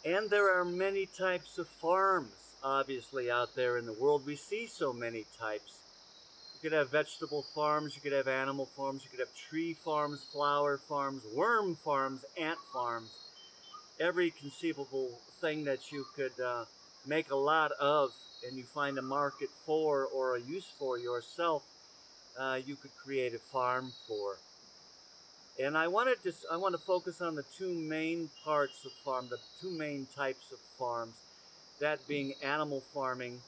And there are many types of farms, obviously, out there in the world. We see so many types. You could have vegetable farms, you could have animal farms, you could have tree farms, flower farms, worm farms, ant farms. Every conceivable thing that you could make a lot of and you find a market for or a use for yourself, you could create a farm for. And I want to focus on the two main parts of farm, the two main types of farms, that being animal farming.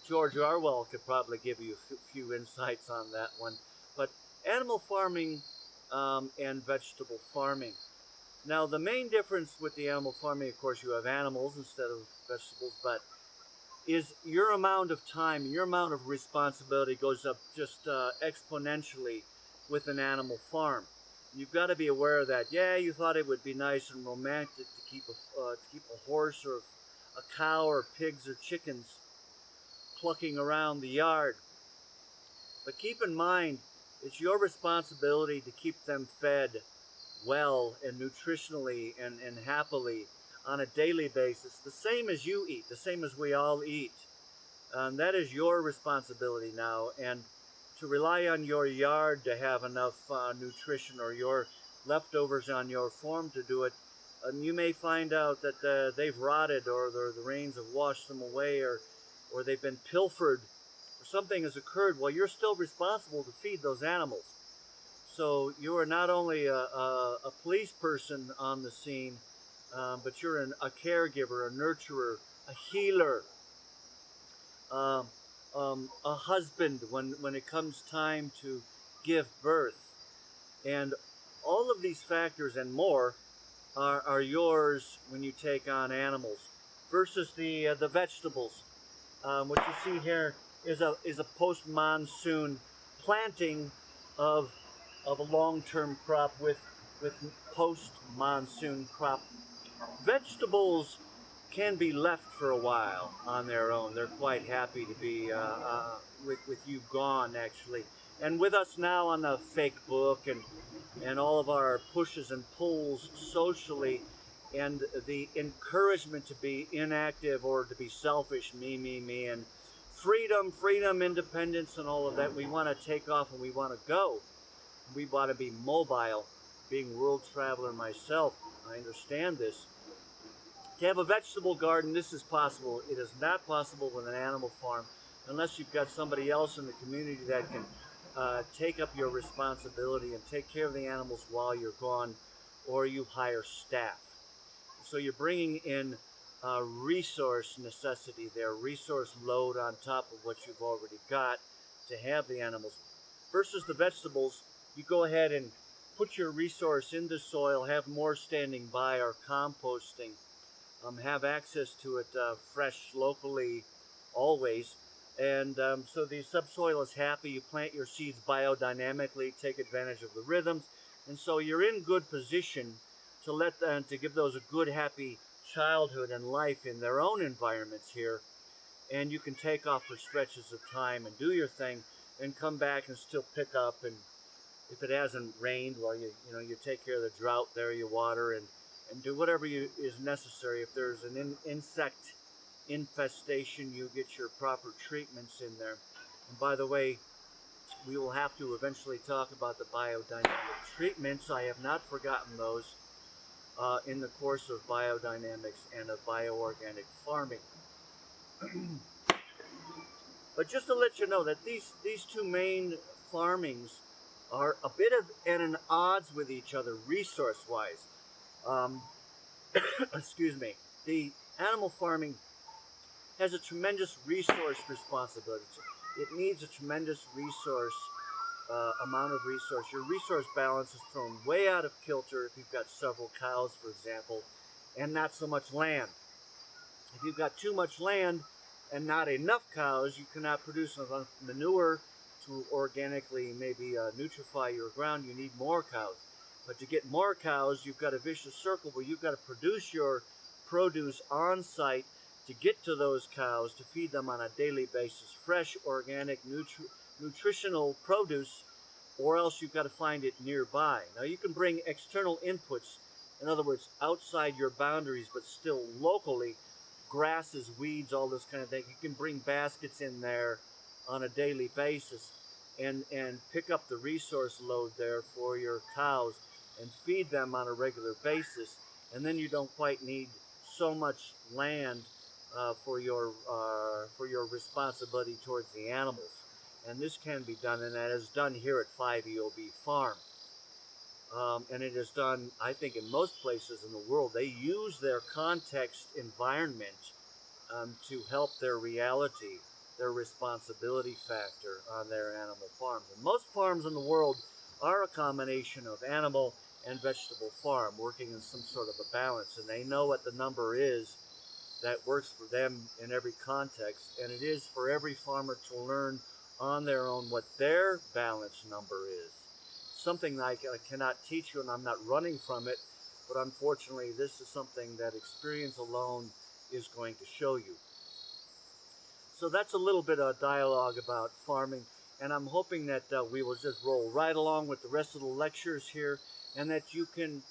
George Orwell could probably give you a few insights on that one, but animal farming and vegetable farming. Now, the main difference with the animal farming, of course, you have animals instead of vegetables, but is your amount of time, your amount of responsibility goes up just exponentially with an animal farm. You've got to be aware of that. Yeah, you thought it would be nice and romantic to keep a horse or a cow or pigs or chickens clucking around the yard, but keep in mind it's your responsibility to keep them fed well and nutritionally and happily on a daily basis, the same as you eat, the same as we all eat. That is your responsibility now, and to rely on your yard to have enough nutrition or your leftovers on your farm to do it, you may find out that they've rotted or the rains have washed them away or they've been pilfered or something has occurred. Well, you're still responsible to feed those animals. So you are not only a police person on the scene, but you're a caregiver, a nurturer, a healer, a husband when it comes time to give birth. And all of these factors and more are yours when you take on animals versus the vegetables. What you see here is a post-monsoon planting of a long-term crop with post-monsoon crop. Vegetables can be left for a while on their own. They're quite happy to be with you gone, actually. And with us now on the fake book and all of our pushes and pulls socially, and the encouragement to be inactive or to be selfish, me, and freedom, independence, and all of that. We want to take off and we want to go. We want to be mobile. Being world traveler myself, I understand this. To have a vegetable garden, this is possible. It is not possible with an animal farm unless you've got somebody else in the community that can take up your responsibility and take care of the animals while you're gone, or you hire staff. So you're bringing in resource necessity there, resource load on top of what you've already got to have the animals. Versus the vegetables, you go ahead and put your resource in the soil, have more standing by or composting, have access to it fresh locally always. And so the subsoil is happy. You plant your seeds biodynamically, take advantage of the rhythms. And so you're in good position to give those a good, happy childhood and life in their own environments here. And you can take off for stretches of time and do your thing and come back and still pick up. And if it hasn't rained, well, you take care of the drought there, you water and do whatever is necessary. If there's an insect infestation, you get your proper treatments in there. And by the way, we will have to eventually talk about the biodynamic treatments. I have not forgotten those in the course of biodynamics and of bioorganic farming. But just to let you know that these two main farmings are a bit of at an odds with each other resource-wise. Excuse me. The animal farming has a tremendous resource responsibility. It needs a tremendous amount of resource. Your resource balance is thrown way out of kilter if you've got several cows, for example, and not so much land. If you've got too much land and not enough cows, you cannot produce enough manure to organically maybe nutrify your ground. You need more cows. But to get more cows, you've got a vicious circle where you've got to produce your produce on site to get to those cows, to feed them on a daily basis, fresh, organic, nutritional produce, or else you've got to find it nearby. Now, you can bring external inputs In other words, outside your boundaries, but still locally, grasses, weeds, all this kind of thing. You can bring baskets in there on a daily basis and pick up the resource load there for your cows and feed them on a regular basis. And then you don't quite need so much land for your responsibility towards the animals. And this can be done, and that is done here at 5EOB Farm. And it is done, I think, in most places in the world. They use their context environment to help their reality, their responsibility factor on their animal farms. And most farms in the world are a combination of animal and vegetable farm, working in some sort of a balance. And they know what the number is that works for them in every context. And it is for every farmer to learn on their own what their balance number is. Something that I cannot teach you, and I'm not running from it, but unfortunately this is something that experience alone is going to show you. So that's a little bit of dialogue about farming, and I'm hoping that we will just roll right along with the rest of the lectures here, and that you can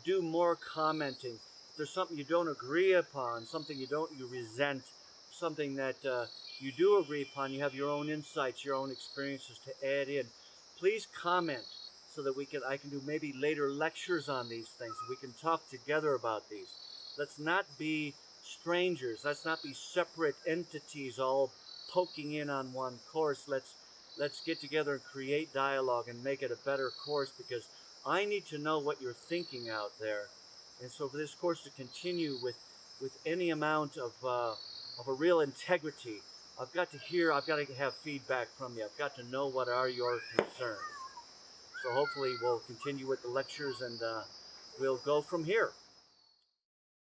do more commenting. If there's something you don't agree upon, something you resent, something that you do agree upon, you have your own insights, your own experiences to add in, please comment so that I can do maybe later lectures on these things. We can talk together about these. Let's not be strangers. Let's not be separate entities all poking in on one course. Let's get together and create dialogue and make it a better course, because I need to know what you're thinking out there. And so for this course to continue with any amount of a real integrity, I've got to have feedback from you. I've got to know what are your concerns. So hopefully we'll continue with the lectures, and we'll go from here.